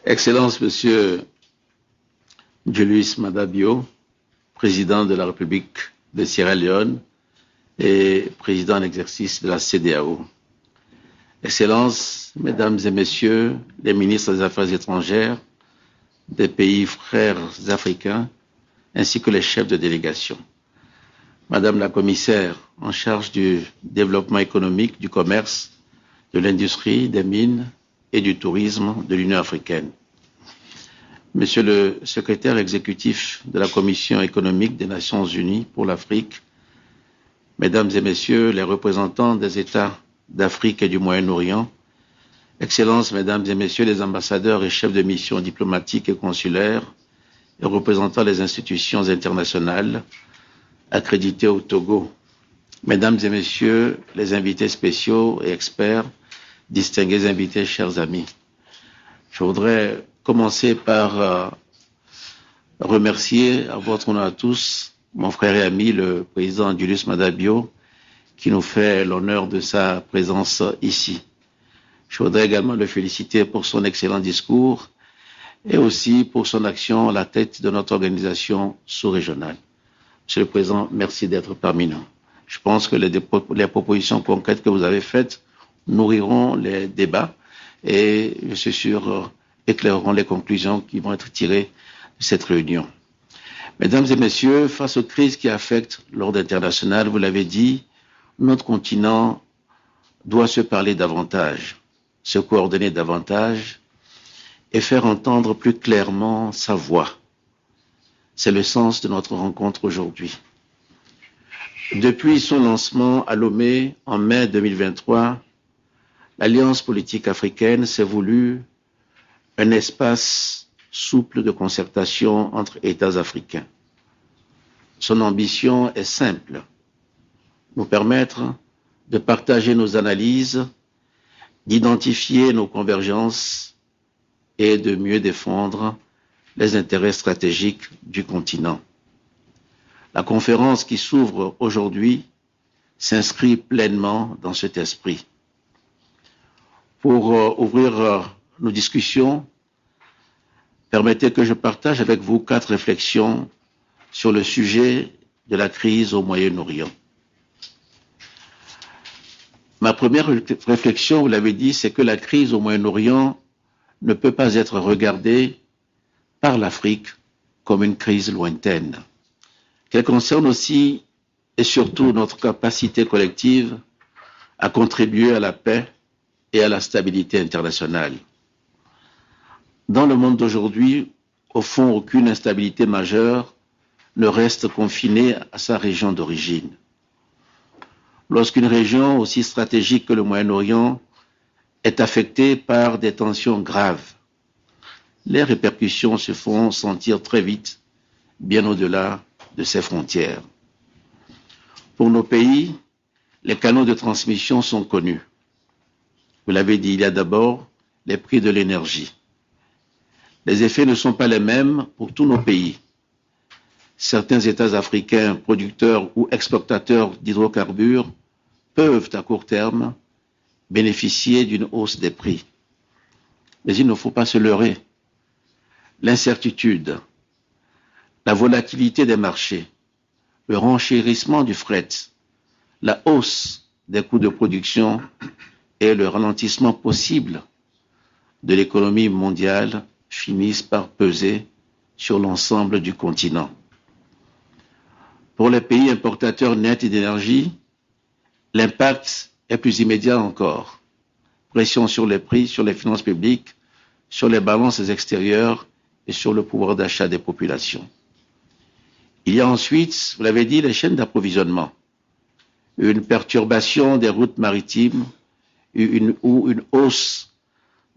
Excellence, Monsieur Julius Maada Bio, président de la République de Sierra Leone et président en exercice de la CEDEAO. Excellences, Mesdames et Messieurs les ministres des Affaires étrangères des pays frères africains, ainsi que les chefs de délégation. Madame la commissaire en charge du développement économique, du commerce, de l'industrie, des mines et du tourisme de l'Union africaine. Monsieur le secrétaire exécutif de la Commission économique des Nations Unies pour l'Afrique, Mesdames et Messieurs les représentants des États d'Afrique et du Moyen-Orient, Excellences, Mesdames et Messieurs les ambassadeurs et chefs de mission diplomatiques et consulaires et représentant les institutions internationales accréditées au Togo, Mesdames et Messieurs les invités spéciaux et experts, distingués invités, chers amis. Je voudrais commencer par remercier à votre nom à tous mon frère et ami, le président Julius Maada Bio, qui nous fait l'honneur de sa présence ici. Je voudrais également le féliciter pour son excellent discours et aussi pour son action à la tête de notre organisation sous-régionale. Monsieur le Président, merci d'être parmi nous. Je pense que les propositions concrètes que vous avez faites nourriront les débats et, je suis sûr, éclaireront les conclusions qui vont être tirées de cette réunion. Mesdames et Messieurs, face aux crises qui affectent l'ordre international, vous l'avez dit, notre continent doit se parler davantage, se coordonner davantage et faire entendre plus clairement sa voix. C'est le sens de notre rencontre aujourd'hui. Depuis son lancement à Lomé en mai 2023, l'Alliance politique africaine s'est voulue un espace souple de concertation entre États africains. Son ambition est simple, nous permettre de partager nos analyses, d'identifier nos convergences et de mieux défendre les intérêts stratégiques du continent. La conférence qui s'ouvre aujourd'hui s'inscrit pleinement dans cet esprit. Pour ouvrir nos discussions, permettez que je partage avec vous 4 réflexions sur le sujet de la crise au Moyen-Orient. Ma première réflexion, vous l'avez dit, c'est que la crise au Moyen-Orient ne peut pas être regardée par l'Afrique comme une crise lointaine, qu'elle concerne aussi et surtout notre capacité collective à contribuer à la paix et à la stabilité internationale. Dans le monde d'aujourd'hui, au fond, aucune instabilité majeure ne reste confinée à sa région d'origine. Lorsqu'une région aussi stratégique que le Moyen-Orient est affectée par des tensions graves, les répercussions se font sentir très vite, bien au-delà de ses frontières. Pour nos pays, les canaux de transmission sont connus. Vous l'avez dit, il y a d'abord les prix de l'énergie. Les effets ne sont pas les mêmes pour tous nos pays. Certains États africains producteurs ou exportateurs d'hydrocarbures peuvent à court terme bénéficier d'une hausse des prix. Mais il ne faut pas se leurrer. L'incertitude, la volatilité des marchés, le renchérissement du fret, la hausse des coûts de production et le ralentissement possible de l'économie mondiale finissent par peser sur l'ensemble du continent. Pour les pays importateurs nets d'énergie, l'impact est plus immédiat encore. Pression sur les prix, sur les finances publiques, sur les balances extérieures et sur le pouvoir d'achat des populations. Il y a ensuite, vous l'avez dit, les chaînes d'approvisionnement. Une perturbation des routes maritimes ou une hausse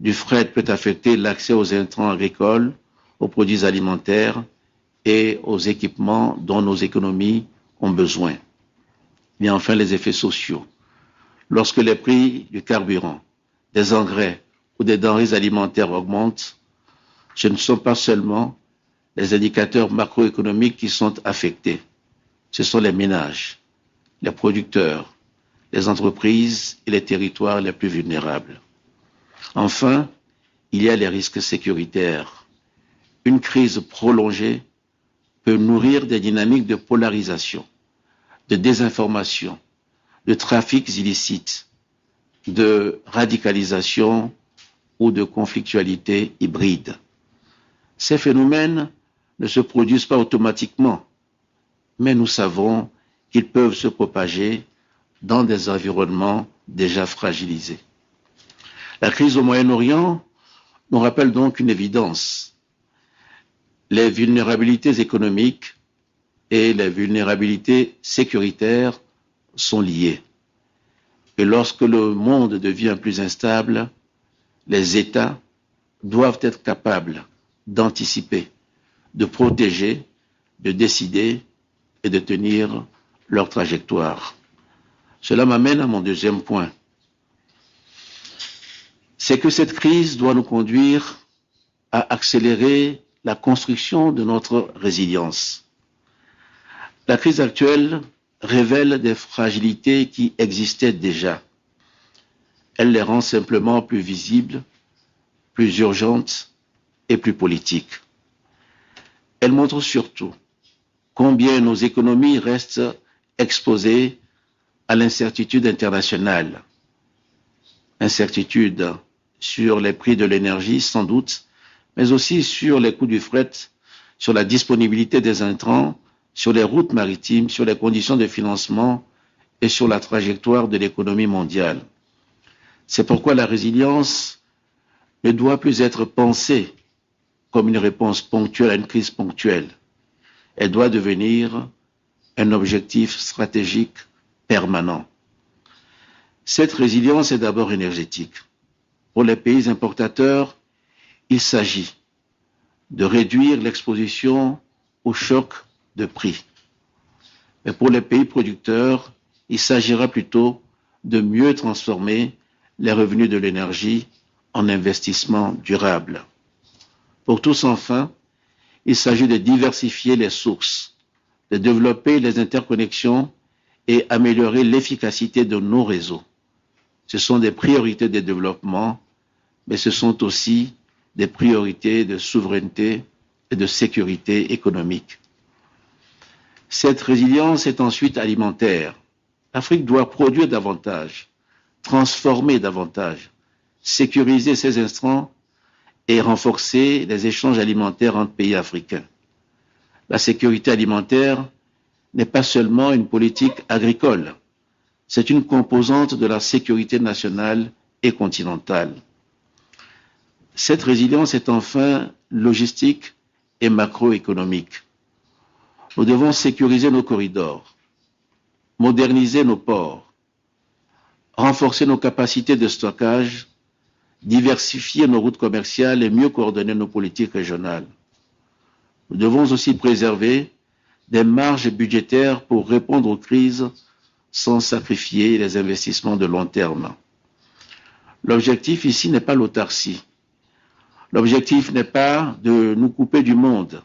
du fret peut affecter l'accès aux intrants agricoles, aux produits alimentaires et aux équipements dont nos économies ont besoin. Il y a enfin les effets sociaux. Lorsque les prix du carburant, des engrais ou des denrées alimentaires augmentent, ce ne sont pas seulement les indicateurs macroéconomiques qui sont affectés. Ce sont les ménages, les producteurs, les entreprises et les territoires les plus vulnérables. Enfin, il y a les risques sécuritaires. Une crise prolongée peut nourrir des dynamiques de polarisation, de désinformation, de trafics illicites, de radicalisation ou de conflictualité hybride. Ces phénomènes ne se produisent pas automatiquement, mais nous savons qu'ils peuvent se propager dans des environnements déjà fragilisés. La crise au Moyen-Orient nous rappelle donc une évidence. Les vulnérabilités économiques et les vulnérabilités sécuritaires sont liées. Et lorsque le monde devient plus instable, les États doivent être capables d'anticiper, de protéger, de décider et de tenir leur trajectoire. Cela m'amène à mon deuxième point. C'est que cette crise doit nous conduire à accélérer la construction de notre résilience. La crise actuelle révèle des fragilités qui existaient déjà. Elle les rend simplement plus visibles, plus urgentes et plus politiques. Elle montre surtout combien nos économies restent exposées à l'incertitude internationale. Incertitude sur les prix de l'énergie, sans doute, mais aussi sur les coûts du fret, sur la disponibilité des intrants, sur les routes maritimes, sur les conditions de financement et sur la trajectoire de l'économie mondiale. C'est pourquoi la résilience ne doit plus être pensée comme une réponse ponctuelle à une crise ponctuelle. Elle doit devenir un objectif stratégique permanent. Cette résilience est d'abord énergétique. Pour les pays importateurs, il s'agit de réduire l'exposition aux chocs de prix. Mais pour les pays producteurs, il s'agira plutôt de mieux transformer les revenus de l'énergie en investissements durables. Pour tous enfin, il s'agit de diversifier les sources, de développer les interconnexions et améliorer l'efficacité de nos réseaux. Ce sont des priorités de développement, mais ce sont aussi des priorités de souveraineté et de sécurité économique. Cette résilience est ensuite alimentaire. L'Afrique doit produire davantage, transformer davantage, sécuriser ses intrants et renforcer les échanges alimentaires entre pays africains. La sécurité alimentaire n'est pas seulement une politique agricole, c'est une composante de la sécurité nationale et continentale. Cette résilience est enfin logistique et macroéconomique. Nous devons sécuriser nos corridors, moderniser nos ports, renforcer nos capacités de stockage, diversifier nos routes commerciales et mieux coordonner nos politiques régionales. Nous devons aussi préserver des marges budgétaires pour répondre aux crises sans sacrifier les investissements de long terme. L'objectif ici n'est pas l'autarcie. L'objectif n'est pas de nous couper du monde.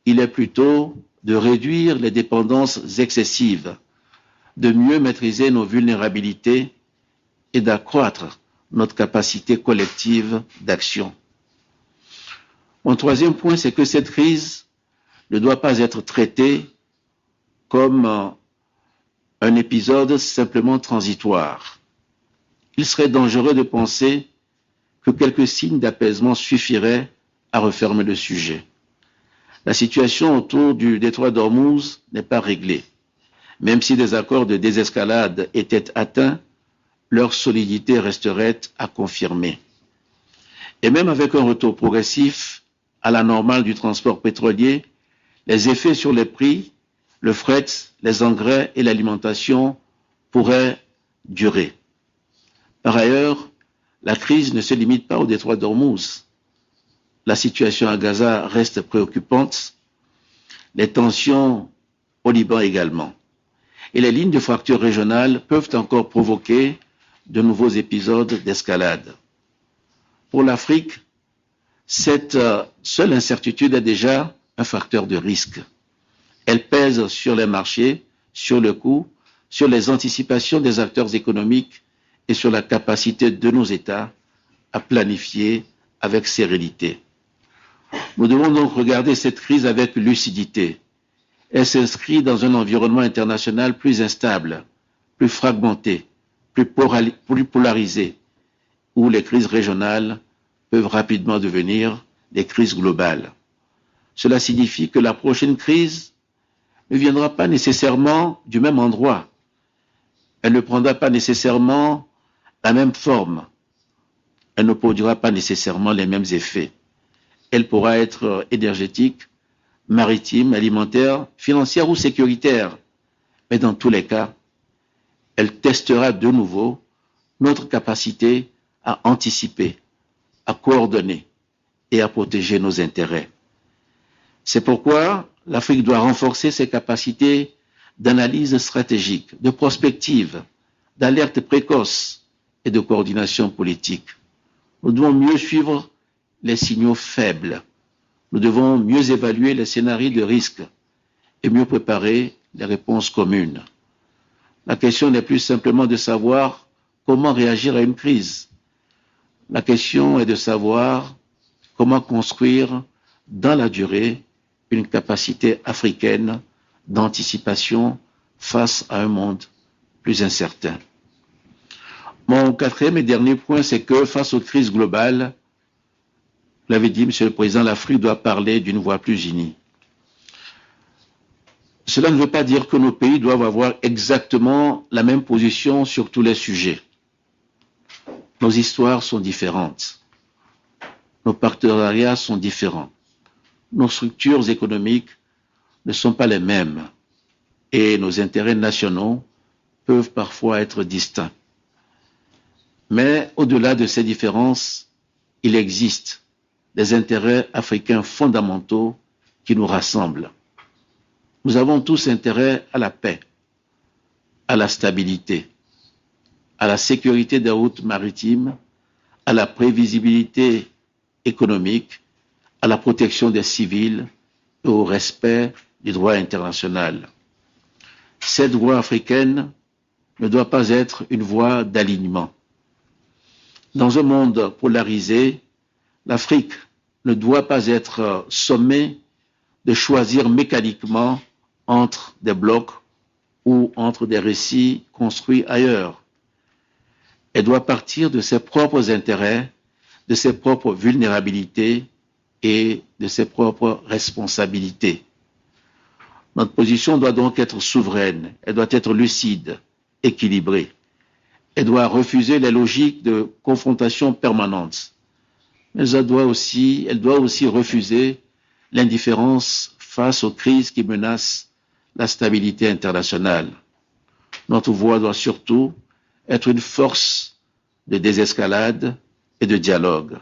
Il est plutôt de réduire les dépendances excessives, de mieux maîtriser nos vulnérabilités et d'accroître notre capacité collective d'action. Mon troisième point, c'est que cette crise ne doit pas être traitée comme un épisode simplement transitoire. Il serait dangereux de penser que quelques signes d'apaisement suffiraient à refermer le sujet. La situation autour du détroit d'Ormuz n'est pas réglée. Même si des accords de désescalade étaient atteints, leur solidité resterait à confirmer. Et même avec un retour progressif à la normale du transport pétrolier, les effets sur les prix, le fret, les engrais et l'alimentation pourraient durer. Par ailleurs, la crise ne se limite pas au détroit d'Ormuz. La situation à Gaza reste préoccupante, les tensions au Liban également. Et les lignes de fracture régionales peuvent encore provoquer de nouveaux épisodes d'escalade. Pour l'Afrique, cette seule incertitude est déjà un facteur de risque. Elle pèse sur les marchés, sur le coût, sur les anticipations des acteurs économiques et sur la capacité de nos États à planifier avec sérénité. Nous devons donc regarder cette crise avec lucidité. Elle s'inscrit dans un environnement international plus instable, plus fragmenté, plus polarisé, où les crises régionales peuvent rapidement devenir des crises globales. Cela signifie que la prochaine crise ne viendra pas nécessairement du même endroit. Elle ne prendra pas nécessairement la même forme. Elle ne produira pas nécessairement les mêmes effets. Elle pourra être énergétique, maritime, alimentaire, financière ou sécuritaire. Mais dans tous les cas, elle testera de nouveau notre capacité à anticiper, à coordonner et à protéger nos intérêts. C'est pourquoi l'Afrique doit renforcer ses capacités d'analyse stratégique, de prospective, d'alerte précoce et de coordination politique. Nous devons mieux suivre les signaux faibles. Nous devons mieux évaluer les scénarios de risque et mieux préparer les réponses communes. La question n'est plus simplement de savoir comment réagir à une crise. La question est de savoir comment construire dans la durée une capacité africaine d'anticipation face à un monde plus incertain. Mon quatrième et dernier point, c'est que face aux crises globales, vous l'avez dit, Monsieur le Président, l'Afrique doit parler d'une voix plus unie. Cela ne veut pas dire que nos pays doivent avoir exactement la même position sur tous les sujets. Nos histoires sont différentes. Nos partenariats sont différents. Nos structures économiques ne sont pas les mêmes. Et nos intérêts nationaux peuvent parfois être distincts. Mais au-delà de ces différences, il existe des intérêts africains fondamentaux qui nous rassemblent. Nous avons tous intérêt à la paix, à la stabilité, à la sécurité des routes maritimes, à la prévisibilité économique, à la protection des civils et au respect du droit international. Cette voie africaine ne doit pas être une voie d'alignement. Dans un monde polarisé, l'Afrique ne doit pas être sommée de choisir mécaniquement entre des blocs ou entre des récits construits ailleurs. Elle doit partir de ses propres intérêts, de ses propres vulnérabilités et de ses propres responsabilités. Notre position doit donc être souveraine, elle doit être lucide, équilibrée. Elle doit refuser les logiques de confrontation permanente. Mais elle doit aussi refuser l'indifférence face aux crises qui menacent la stabilité internationale. Notre voix doit surtout être une force de désescalade et de dialogue.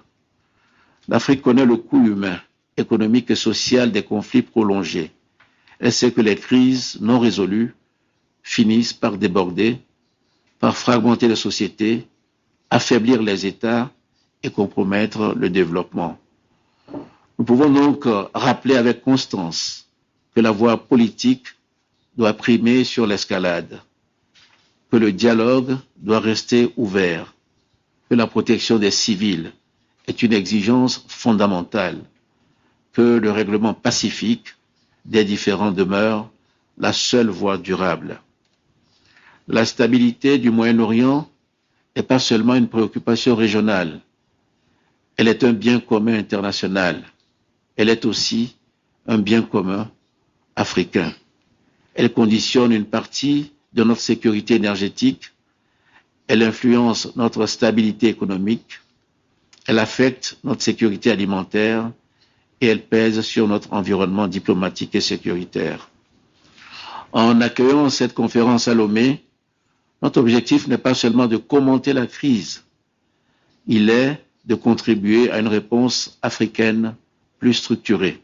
L'Afrique connaît le coût humain, économique et social des conflits prolongés. Elle sait que les crises non résolues finissent par déborder, par fragmenter les sociétés, affaiblir les États et compromettre le développement. Nous pouvons donc rappeler avec constance que la voie politique doit primer sur l'escalade, que le dialogue doit rester ouvert, que la protection des civils est une exigence fondamentale, que le règlement pacifique des différends demeure la seule voie durable. La stabilité du Moyen-Orient n'est pas seulement une préoccupation régionale, elle est un bien commun international, elle est aussi un bien commun africain. Elle conditionne une partie de notre sécurité énergétique, elle influence notre stabilité économique, elle affecte notre sécurité alimentaire et elle pèse sur notre environnement diplomatique et sécuritaire. En accueillant cette conférence à Lomé, notre objectif n'est pas seulement de commenter la crise, il est de contribuer à une réponse africaine plus structurée,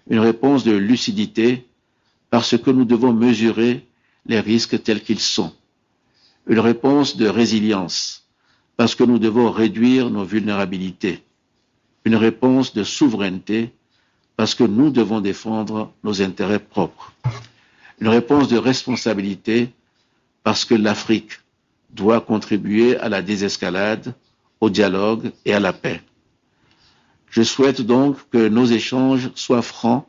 une réponse de lucidité parce que nous devons mesurer les risques tels qu'ils sont, une réponse de résilience parce que nous devons réduire nos vulnérabilités, une réponse de souveraineté parce que nous devons défendre nos intérêts propres, une réponse de responsabilité parce que l'Afrique doit contribuer à la désescalade, au dialogue et à la paix. Je souhaite donc que nos échanges soient francs,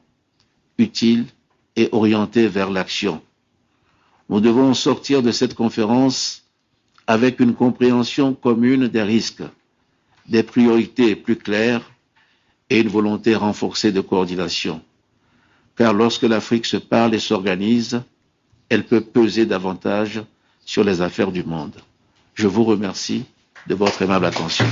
utiles et orientés vers l'action. Nous devons sortir de cette conférence avec une compréhension commune des risques, des priorités plus claires et une volonté renforcée de coordination. Car lorsque l'Afrique se parle et s'organise, elle peut peser davantage sur les affaires du monde. Je vous remercie de votre aimable attention.